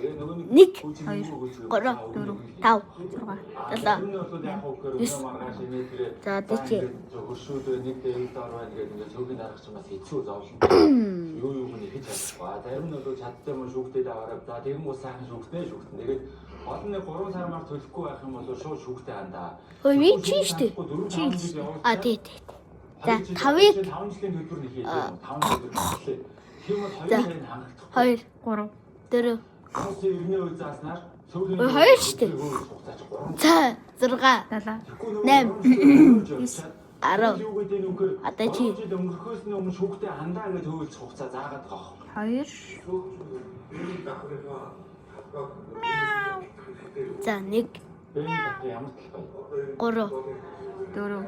Нэг 2 3 4 5 6 7 За тийч. хөршүүд нэг дэвд дор байна гэдэг ингээд цөөхний дарах чинь бас хэцүү зовлон. Юу нь хийж чадахгүй. Зарим нь бол чадтай юм шүүхтэд аваараа. За тэгм уу сайхан шүүхтнэ. Тэгээд олон нэг 3 сар мар төлөхгүй байх юм бол шууд шүүхтэй хандаа. Хөөе чи штэ. Тий. За 5-ыг 5 жилийн төлбөр нэг хийлээ. 5 төлбөр хийлээ. Тийм бол 2 сарын хангалттай. 2 3 4 Хөөс ирнэ үе зааснаар цөөхний 2 штэ. За 6 8 10 Одоо чи өнгөрөхөөс өмнө шүүхтэй хандаа гэж хөвөлж хугацаа заагаад байгаа. 2 За 1 Ямар талбай? 3 4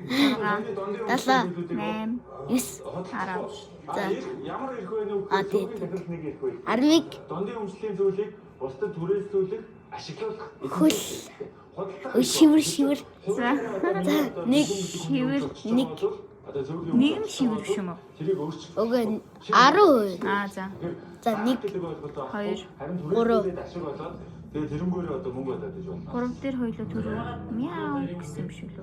7 8 9 10 За Ямар ирэх вэ нүү? тий. Нэг ирэх вэ? 10-ыг Дондын өмчлийн зүйлийг бусдад түрээслүүлэх, ашиглуулах хөл шивэр За 1 шивэр 1 нэг нь шивэр биш юм уу? тэрийг өөрчлөх. Окей 10 За За 1 2 харин түрээслүүлээд ашиг болоод тэгээ тэрнгүүрээ одоо мөнгө болоод гэж байна. 3 дээр хоёлоо төрөө мяу гэсэн юм шиг л.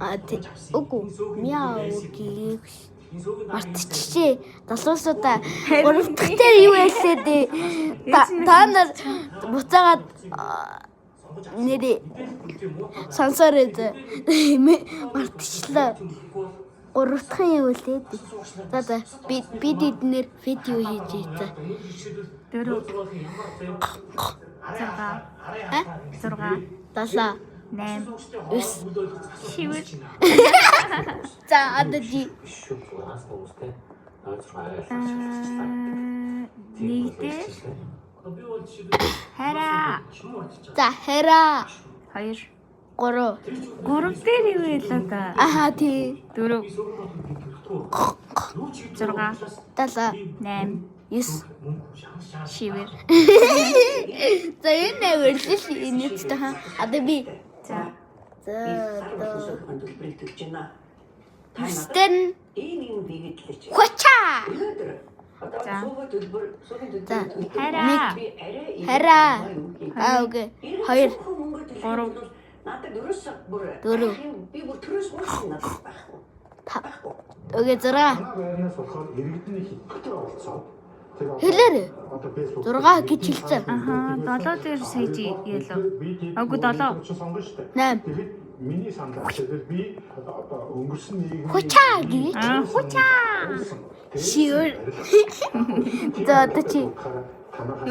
Үгүй мяу гэх мартчихжээ. Залуусуудаа 3 дахь дээр юу хэлээд та нар буцаагаад нэрээ сансараад мартчихлаа. 3 дахь юу хэлээд. За бид эднэр видео хийж ийцээ. 4 6 7 7 8 9 шивэр За одоо жи нэг дээр хараа За хэра 2 3 3 дээр юу ялаа та? Аха тий 4 6 7 8 9 шивэр За энэ нэрлэл инээдтэй хаа. Одоо би за Стэн Хача за хараа Хара Окей 2 3 4 би бүр төрөөс уусан надад байхгүй. Окей 6 Байрнаас болохоор иргэдний хэтгтэр оролцоод Хэлээрээ 6 гэж хэлсэн. аха 7 дээр саяж ялаа. Агуу 7 сонгоно шүү дээ. 8 Тэгэхэд миний саналаар тэгэхээр би одоо өнгөрсөн нийгмийн Хача гэж хучаа шивэр За одоо чи танаа